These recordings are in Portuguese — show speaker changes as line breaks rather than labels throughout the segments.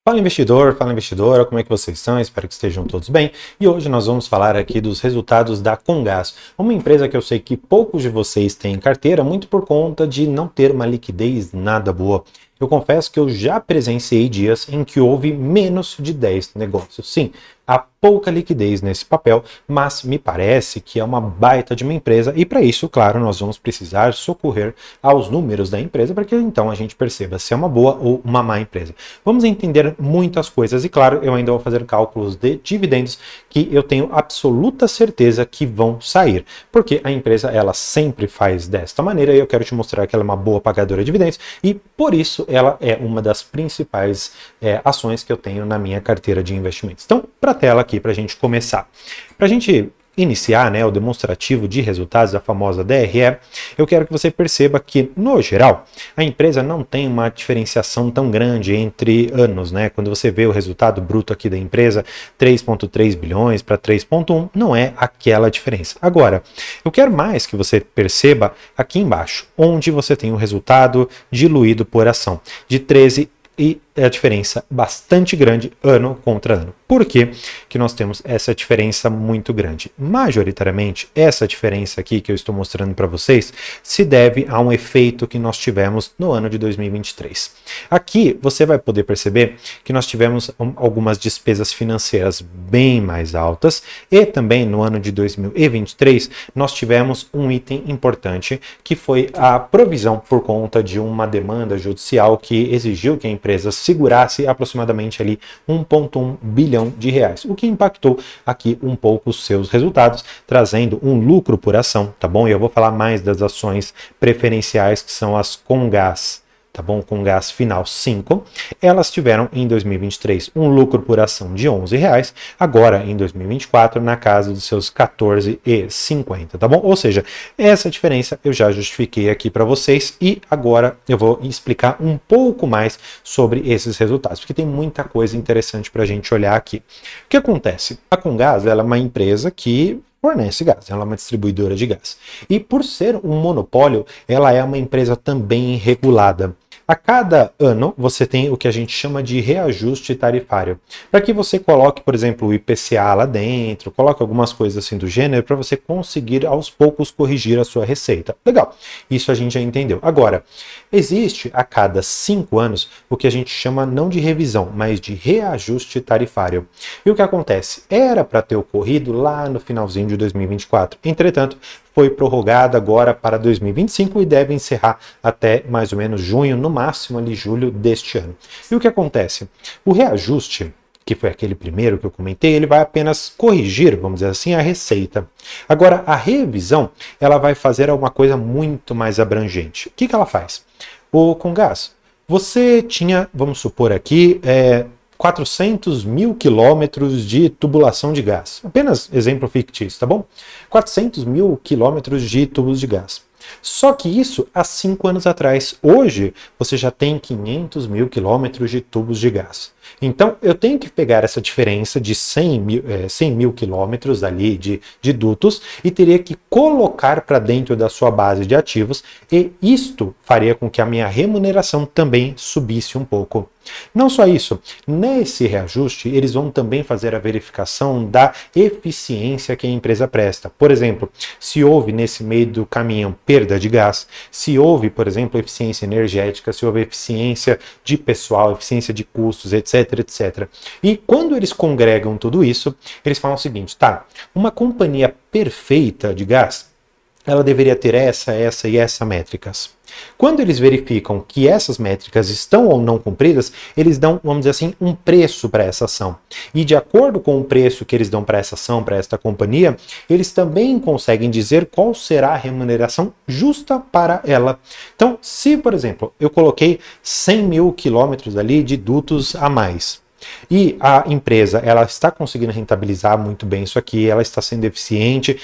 Fala investidor, fala investidora, como é que vocês estão? Espero que estejam todos bem. E hoje nós vamos falar aqui dos resultados da Comgás, uma empresa que eu sei que poucos de vocês têm em carteira, muito por conta de não ter uma liquidez nada boa. Eu confesso que eu já presenciei dias em que houve menos de 10 negócios. Sim, há pouca liquidez nesse papel, mas me parece que é uma baita de uma empresa e para isso, claro, nós vamos precisar socorrer aos números da empresa para que então a gente perceba se é uma boa ou uma má empresa. Vamos entender muitas coisas e, claro, eu ainda vou fazer cálculos de dividendos que eu tenho absoluta certeza que vão sair, porque a empresa ela sempre faz desta maneira e eu quero te mostrar que ela é uma boa pagadora de dividendos e por isso ela é uma das principais ações que eu tenho na minha carteira de investimentos. Então, para a tela aqui, para a gente começar. Para a gente iniciar o demonstrativo de resultados da famosa DRE, eu quero que você perceba que, no geral, a empresa não tem uma diferenciação tão grande entre anos, né? Quando você vê o resultado bruto aqui da empresa, 3,3 bilhões para 3,1, não é aquela diferença. Agora, eu quero mais que você perceba aqui embaixo, onde você tem o resultado diluído por ação, de 13 e a diferença bastante grande ano contra ano. Por que que nós temos essa diferença muito grande? Majoritariamente, essa diferença aqui que eu estou mostrando para vocês se deve a um efeito que nós tivemos no ano de 2023. Aqui você vai poder perceber que nós tivemos algumas despesas financeiras bem mais altas e também no ano de 2023 nós tivemos um item importante que foi a provisão por conta de uma demanda judicial que exigiu que a empresa segurasse aproximadamente ali 1,1 bilhão de reais, o que impactou aqui um pouco os seus resultados, trazendo um lucro por ação, tá bom? E eu vou falar mais das ações preferenciais, que são as Comgás, tá bom? Comgás Final 5, elas tiveram em 2023 um lucro por ação de R$11, agora em 2024 na casa dos seus R$14,50, tá bom? Ou seja, essa diferença eu já justifiquei aqui para vocês e agora eu vou explicar um pouco mais sobre esses resultados, porque tem muita coisa interessante para a gente olhar aqui. O que acontece? A Comgás, ela é uma empresa que fornece gás, ela é uma distribuidora de gás. E por ser um monopólio, ela é uma empresa também regulada. A cada ano, você tem o que a gente chama de reajuste tarifário. Para que você coloque, por exemplo, o IPCA lá dentro, coloque algumas coisas assim do gênero, para você conseguir aos poucos corrigir a sua receita. Legal, isso a gente já entendeu. Agora, existe a cada 5 anos o que a gente chama não de revisão, mas de reajuste tarifário. E o que acontece? Era para ter ocorrido lá no finalzinho de 2024. Entretanto, foi prorrogada agora para 2025 e deve encerrar até mais ou menos junho, no máximo ali julho deste ano. E o que acontece? O reajuste, que foi aquele primeiro que eu comentei, ele vai apenas corrigir, vamos dizer assim, a receita. Agora, a revisão, ela vai fazer alguma coisa muito mais abrangente. O que ela faz? O Comgás, você tinha, vamos supor aqui, 400 mil quilômetros de tubulação de gás. Apenas exemplo fictício, tá bom? 400 mil quilômetros de tubos de gás. Só que isso há 5 anos atrás. Hoje, você já tem 500 mil quilômetros de tubos de gás. Então, eu tenho que pegar essa diferença de 100 mil quilômetros ali de dutos e teria que colocar para dentro da sua base de ativos e isto faria com que a minha remuneração também subisse um pouco. Não só isso, nesse reajuste eles vão também fazer a verificação da eficiência que a empresa presta. Por exemplo, se houve nesse meio do caminho perda de gás, se houve, por exemplo, eficiência energética, se houve eficiência de pessoal, eficiência de custos, etc, etc. E quando eles congregam tudo isso, eles falam o seguinte, tá, uma companhia perfeita de gás, ela deveria ter essa e essa métricas. Quando eles verificam que essas métricas estão ou não cumpridas, eles dão, vamos dizer assim, um preço para essa ação. E de acordo com o preço que eles dão para essa ação, para esta companhia, eles também conseguem dizer qual será a remuneração justa para ela. Então, se, por exemplo, eu coloquei 100 mil quilômetros ali de dutos a mais, e a empresa ela está conseguindo rentabilizar muito bem isso aqui, ela está sendo eficiente,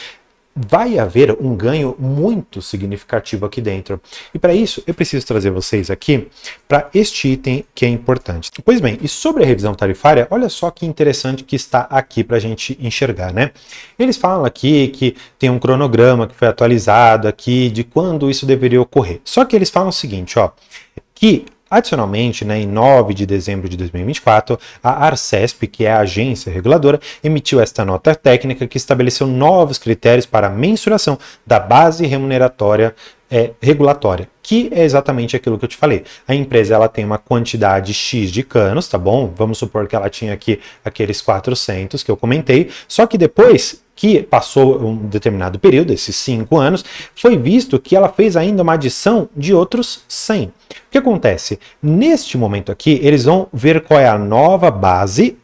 vai haver um ganho muito significativo aqui dentro. E para isso, eu preciso trazer vocês aqui para este item que é importante. Pois bem, e sobre a revisão tarifária, olha só que interessante que está aqui para a gente enxergar, né? Eles falam aqui que tem um cronograma que foi atualizado aqui de quando isso deveria ocorrer. Só que eles falam o seguinte, ó, que Adicionalmente, né, em 9 de dezembro de 2024, a Arcesp, que é a agência reguladora, emitiu esta nota técnica que estabeleceu novos critérios para a mensuração da base remuneratória regulatória, que é exatamente aquilo que eu te falei. A empresa ela tem uma quantidade X de canos, tá bom? Vamos supor que ela tinha aqui aqueles 400 que eu comentei, só que depois que passou um determinado período, esses 5 anos, foi visto que ela fez ainda uma adição de outros 100. O que acontece? Neste momento aqui, eles vão ver qual é a nova base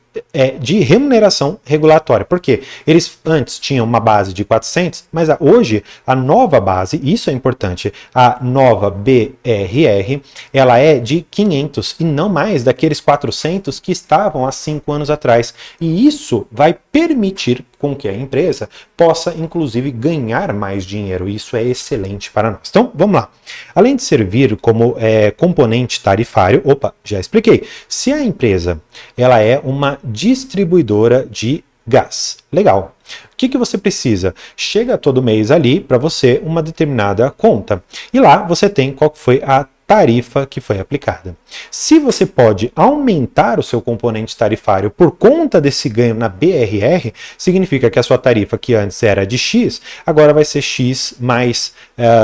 de remuneração regulatória, porque eles antes tinham uma base de 400, mas hoje a nova base, isso é importante, a nova BRR, ela é de 500 e não mais daqueles 400 que estavam há 5 anos atrás, e isso vai permitir com que a empresa possa, inclusive, ganhar mais dinheiro. Isso é excelente para nós. Então, vamos lá. Além de servir como componente tarifário, já expliquei. Se a empresa ela é uma distribuidora de gás, legal. O que você precisa? Chega todo mês ali para você uma determinada conta. E lá você tem qual foi a tarifa que foi aplicada. Se você pode aumentar o seu componente tarifário por conta desse ganho na BRR, significa que a sua tarifa que antes era de X, agora vai ser X mais,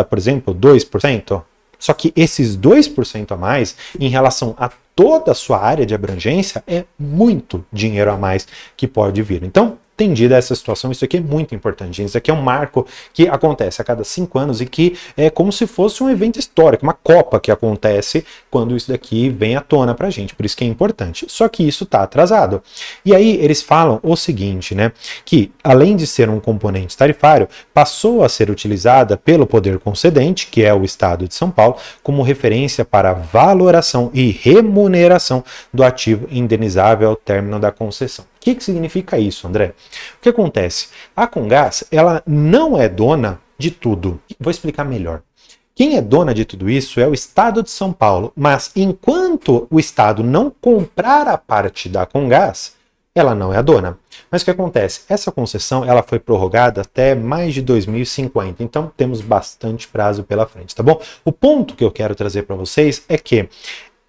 por exemplo, 2%. Só que esses 2% a mais, em relação a toda a sua área de abrangência, é muito dinheiro a mais que pode vir. Então, entendida essa situação, isso aqui é muito importante, gente. Isso aqui é um marco que acontece a cada 5 anos e que é como se fosse um evento histórico, uma Copa que acontece quando isso daqui vem à tona pra gente, por isso que é importante. Só que isso tá atrasado. E aí eles falam o seguinte, né, que além de ser um componente tarifário, passou a ser utilizada pelo poder concedente, que é o Estado de São Paulo, como referência para valoração e remuneração do ativo indenizável ao término da concessão. O que significa isso, André? O que acontece? A Comgás, ela não é dona de tudo. Vou explicar melhor. Quem é dona de tudo isso é o Estado de São Paulo, mas enquanto o Estado não comprar a parte da Comgás, ela não é a dona. Mas o que acontece? Essa concessão ela foi prorrogada até mais de 2050, então temos bastante prazo pela frente, tá bom? O ponto que eu quero trazer para vocês é que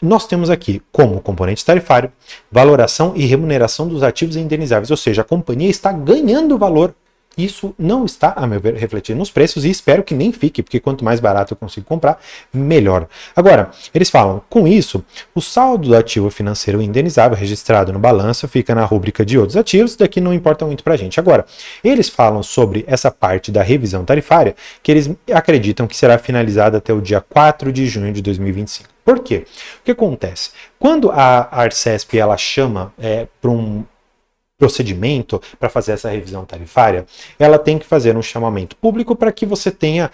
nós temos aqui como componente tarifário, valoração e remuneração dos ativos indenizáveis, ou seja, a companhia está ganhando valor. Isso não está, a meu ver, refletido nos preços e espero que nem fique, porque quanto mais barato eu consigo comprar, melhor. Agora, eles falam, com isso, o saldo do ativo financeiro indenizável registrado no balanço fica na rúbrica de outros ativos, daqui não importa muito pra gente. Agora, eles falam sobre essa parte da revisão tarifária, que eles acreditam que será finalizada até o dia 4 de junho de 2025. Por quê? O que acontece? Quando a Arcesp ela chama para um procedimento para fazer essa revisão tarifária, ela tem que fazer um chamamento público para que você tenha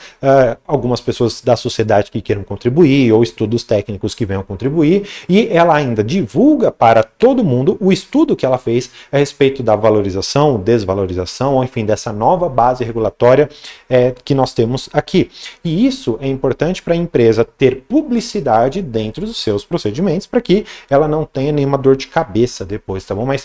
algumas pessoas da sociedade que queiram contribuir ou estudos técnicos que venham contribuir, e ela ainda divulga para todo mundo o estudo que ela fez a respeito da valorização, desvalorização, ou enfim, dessa nova base regulatória que nós temos aqui. E isso é importante para a empresa ter publicidade dentro dos seus procedimentos para que ela não tenha nenhuma dor de cabeça depois, tá bom? Mas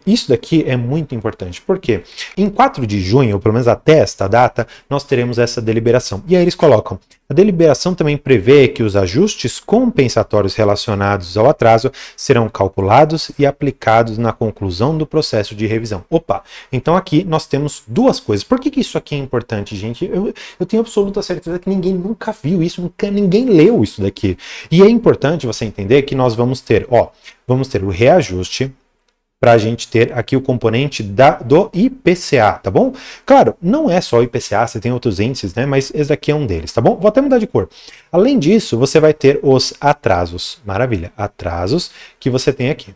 isso daqui é muito importante, porque em 4 de junho, ou pelo menos até esta data, nós teremos essa deliberação. E aí eles colocam, a deliberação também prevê que os ajustes compensatórios relacionados ao atraso serão calculados e aplicados na conclusão do processo de revisão. Então aqui nós temos duas coisas. Por que isso aqui é importante, gente? Eu tenho absoluta certeza que ninguém nunca viu isso, ninguém leu isso daqui. E é importante você entender que nós vamos ter, vamos ter o reajuste, para a gente ter aqui o componente do IPCA, tá bom? Claro, não é só o IPCA, você tem outros índices, né? Mas esse daqui é um deles, tá bom? Vou até mudar de cor. Além disso, você vai ter os atrasos. Maravilha, atrasos que você tem aqui.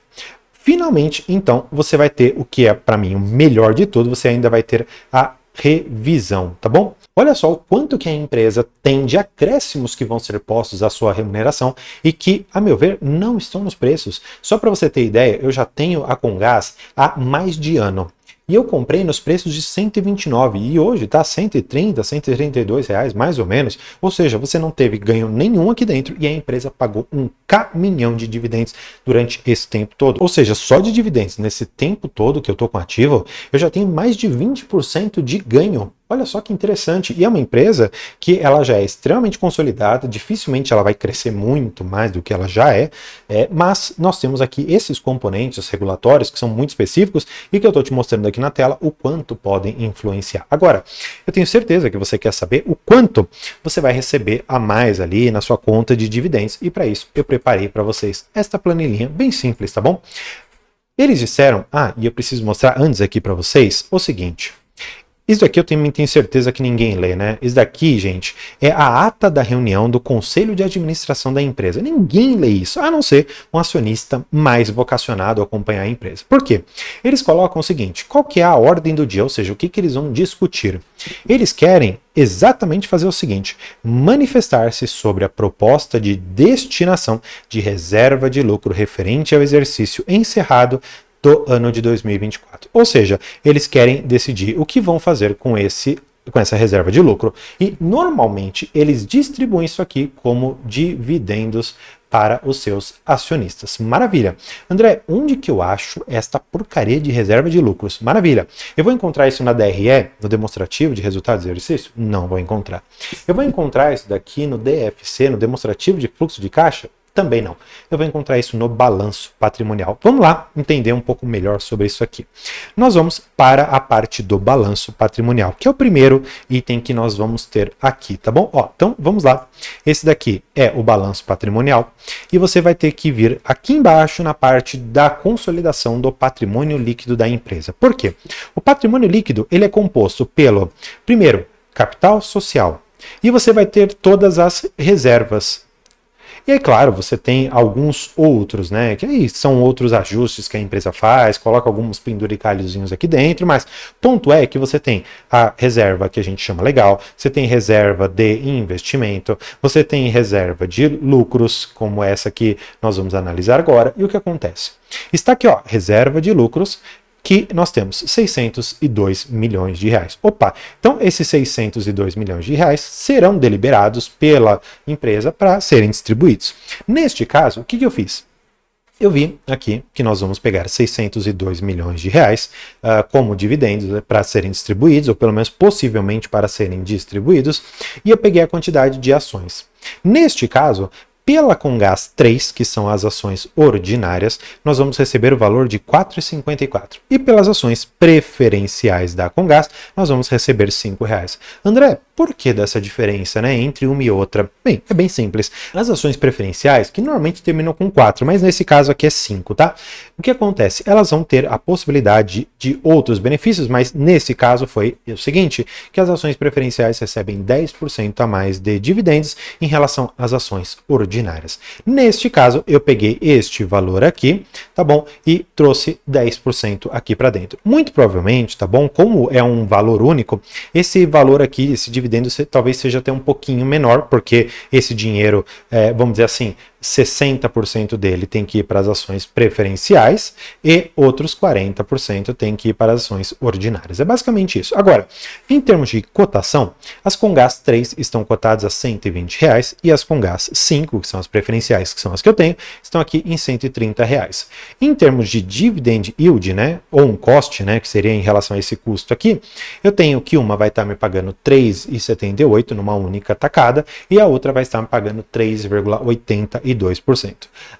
Finalmente, então, você vai ter o que é, para mim, o melhor de tudo, você ainda vai ter a revisão, tá bom? Olha só o quanto que a empresa tem de acréscimos que vão ser postos à sua remuneração e que, a meu ver, não estão nos preços. Só para você ter ideia, eu já tenho a Comgás há mais de ano. E eu comprei nos preços de 129 e hoje está 130, 132 reais, mais ou menos. Ou seja, você não teve ganho nenhum aqui dentro e a empresa pagou um caminhão de dividendos durante esse tempo todo. Ou seja, só de dividendos nesse tempo todo que eu estou com ativo, eu já tenho mais de 20% de ganho. Olha só que interessante. E é uma empresa que ela já é extremamente consolidada, dificilmente ela vai crescer muito mais do que ela já mas nós temos aqui esses componentes regulatórios que são muito específicos e que eu estou te mostrando aqui na tela o quanto podem influenciar. Agora, eu tenho certeza que você quer saber o quanto você vai receber a mais ali na sua conta de dividendos e para isso eu preparei para vocês esta planilhinha bem simples, tá bom? Eles disseram, e eu preciso mostrar antes aqui para vocês o seguinte. Isso daqui eu também tenho certeza que ninguém lê, né? Isso daqui, gente, é a ata da reunião do Conselho de Administração da empresa. Ninguém lê isso, a não ser um acionista mais vocacionado a acompanhar a empresa. Por quê? Eles colocam o seguinte, qual que é a ordem do dia, ou seja, o que eles vão discutir? Eles querem exatamente fazer o seguinte, manifestar-se sobre a proposta de destinação de reserva de lucro referente ao exercício encerrado do ano de 2024. Ou seja, eles querem decidir o que vão fazer com essa reserva de lucro e normalmente eles distribuem isso aqui como dividendos para os seus acionistas. Maravilha. André, onde que eu acho esta porcaria de reserva de lucros? Maravilha. Eu vou encontrar isso na DRE, no demonstrativo de resultados de exercício? Não vou encontrar. Eu vou encontrar isso daqui no DFC, no demonstrativo de fluxo de caixa? Também não. Eu vou encontrar isso no balanço patrimonial. Vamos lá entender um pouco melhor sobre isso aqui. Nós vamos para a parte do balanço patrimonial, que é o primeiro item que nós vamos ter aqui, tá bom? Então vamos lá. Esse daqui é o balanço patrimonial e você vai ter que vir aqui embaixo na parte da consolidação do patrimônio líquido da empresa. Por quê? O patrimônio líquido ele é composto pelo, primeiro, capital social e você vai ter todas as reservas. E aí, claro, você tem alguns outros, né? Que aí são outros ajustes que a empresa faz, coloca alguns penduricalhozinhos aqui dentro, mas ponto é que você tem a reserva que a gente chama legal, você tem reserva de investimento, você tem reserva de lucros, como essa que nós vamos analisar agora. E o que acontece? Está aqui, ó, reserva de lucros, que nós temos 602 milhões de reais. Opa, então esses 602 milhões de reais serão deliberados pela empresa para serem distribuídos. Neste caso, o que eu fiz? Eu vi aqui que nós vamos pegar 602 milhões de reais como dividendos para serem distribuídos, ou pelo menos possivelmente para serem distribuídos, e eu peguei a quantidade de ações. Neste caso, pela Comgás 3, que são as ações ordinárias, nós vamos receber o valor de R$ 4,54. E pelas ações preferenciais da Comgás, nós vamos receber R$ 5,00. André, por que dessa diferença, né, entre uma e outra? Bem, é bem simples. As ações preferenciais, que normalmente terminam com 4, mas nesse caso aqui é 5, tá? O que acontece? Elas vão ter a possibilidade de outros benefícios, mas nesse caso foi o seguinte, que as ações preferenciais recebem 10% a mais de dividendos em relação às ações ordinárias. Neste caso, eu peguei este valor aqui, tá bom? E trouxe 10% aqui para dentro. Muito provavelmente, tá bom? Como é um valor único, esse valor aqui, esse dividendo talvez seja até um pouquinho menor, porque esse dinheiro, vamos dizer assim, 60% dele tem que ir para as ações preferenciais e outros 40% tem que ir para as ações ordinárias. É basicamente isso. Agora, em termos de cotação, as Comgás 3 estão cotadas a R$ 120 e as Comgás 5, que são as preferenciais, que são as que eu tenho, estão aqui em R$ 130. Em termos de dividend yield, né, ou um cost, né, que seria em relação a esse custo aqui, eu tenho que uma vai estar me pagando R$ 3,78 numa única tacada e a outra vai estar me pagando 3,82%.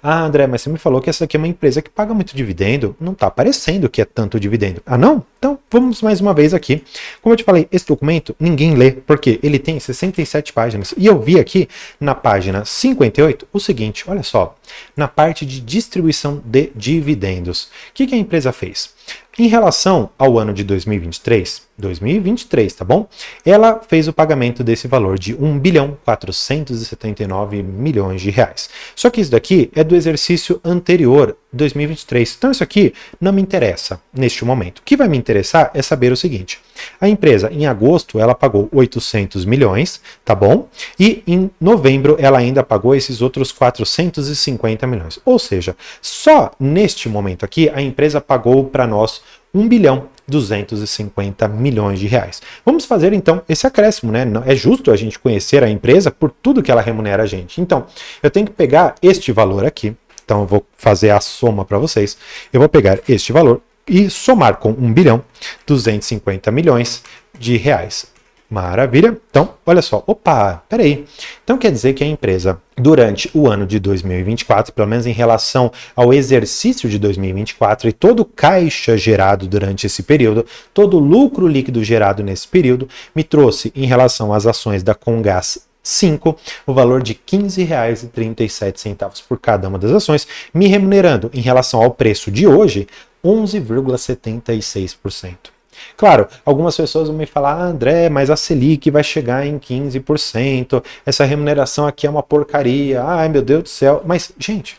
André, mas você me falou que essa aqui é uma empresa que paga muito dividendo. Não está aparecendo que é tanto dividendo. Não? Então, vamos mais uma vez aqui. Como eu te falei, esse documento ninguém lê, porque ele tem 67 páginas. E eu vi aqui na página 58 o seguinte, olha só. Na parte de distribuição de dividendos. O que a empresa fez? Em relação ao ano de 2023, tá bom? Ela fez o pagamento desse valor de 1.479 bilhões de reais. Só que isso daqui é do exercício anterior, 2023. Então isso aqui não me interessa neste momento. O que vai me interessar é saber o seguinte. A empresa, em agosto, ela pagou 800 milhões, tá bom? E em novembro, ela ainda pagou esses outros 450 milhões. Ou seja, só neste momento aqui, a empresa pagou para nós 1.250 bilhões de reais. Vamos fazer então esse acréscimo, né? É justo a gente conhecer a empresa por tudo que ela remunera a gente. Então, eu tenho que pegar este valor aqui. Então, eu vou fazer a soma para vocês. Eu vou pegar este valor e somar com 1.250 bilhões de reais. Maravilha. Então, olha só. Opa, peraí. Então quer dizer que a empresa, durante o ano de 2024, pelo menos em relação ao exercício de 2024 e todo o caixa gerado durante esse período, todo o lucro líquido gerado nesse período, me trouxe, em relação às ações da Comgás 5, o valor de R$ 15,37 por cada uma das ações, me remunerando, em relação ao preço de hoje, 11,76%. Claro, algumas pessoas vão me falar, André, mas a Selic vai chegar em 15%, essa remuneração aqui é uma porcaria, ai meu Deus do céu. Mas, gente,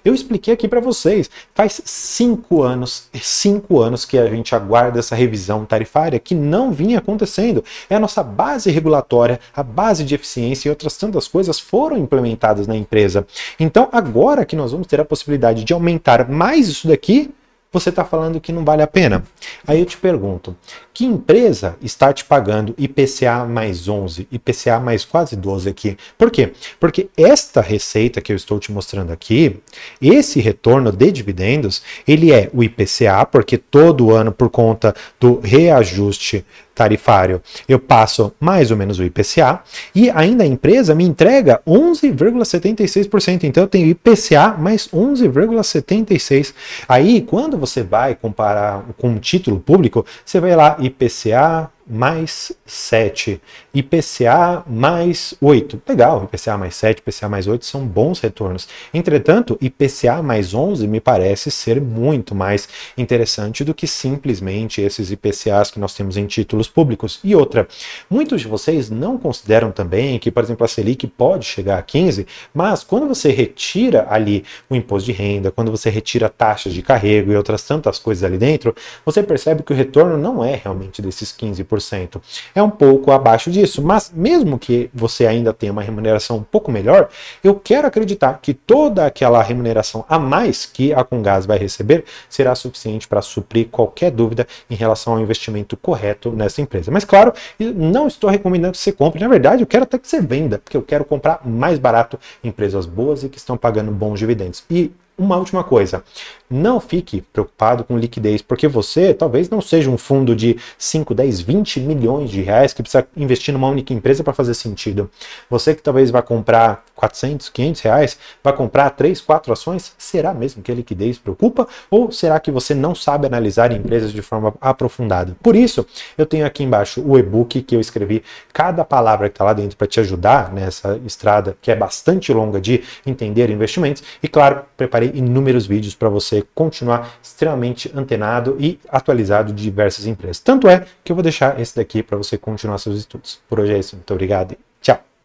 eu expliquei aqui para vocês, faz 5 anos que a gente aguarda essa revisão tarifária que não vinha acontecendo. É a nossa base regulatória, a base de eficiência e outras tantas coisas foram implementadas na empresa. Então, agora que nós vamos ter a possibilidade de aumentar mais isso daqui, você está falando que não vale a pena. Aí eu te pergunto, que empresa está te pagando IPCA mais 11, IPCA mais quase 12 aqui? Por quê? Porque esta receita que eu estou te mostrando aqui, esse retorno de dividendos, ele é o IPCA, porque todo ano, por conta do reajuste tarifário, eu passo mais ou menos o IPCA, e ainda a empresa me entrega 11,76%, então eu tenho IPCA mais 11,76%. Aí, quando você vai comparar com um título público, você vai lá, IPCA mais 7, IPCA mais 8. Legal, IPCA mais 7, IPCA mais 8 são bons retornos. Entretanto, IPCA mais 11 me parece ser muito mais interessante do que simplesmente esses IPCAs que nós temos em títulos públicos. E outra, muitos de vocês não consideram também que, por exemplo, a Selic pode chegar a 15, mas quando você retira ali o imposto de renda, quando você retira taxas de carrego e outras tantas coisas ali dentro, você percebe que o retorno não é realmente desses 15%. É um pouco abaixo disso, mas mesmo que você ainda tenha uma remuneração um pouco melhor, eu quero acreditar que toda aquela remuneração a mais que a Comgás vai receber será suficiente para suprir qualquer dúvida em relação ao investimento correto nessa empresa. Mas claro, não estou recomendando que você compre, na verdade eu quero até que você venda, porque eu quero comprar mais barato empresas boas e que estão pagando bons dividendos. E uma última coisa, não fique preocupado com liquidez, porque você talvez não seja um fundo de 5, 10, 20 milhões de reais que precisa investir numa única empresa para fazer sentido. Você que talvez vai comprar 400, 500 reais, vai comprar 3, 4 ações, será mesmo que a liquidez preocupa? Ou será que você não sabe analisar empresas de forma aprofundada? Por isso, eu tenho aqui embaixo o e-book que eu escrevi, cada palavra que está lá dentro para te ajudar nessa estrada que é bastante longa de entender investimentos. E claro, preparei inúmeros vídeos para você continuar extremamente antenado e atualizado de diversas empresas. Tanto é que eu vou deixar esse daqui para você continuar seus estudos. Por hoje é isso. Muito obrigado.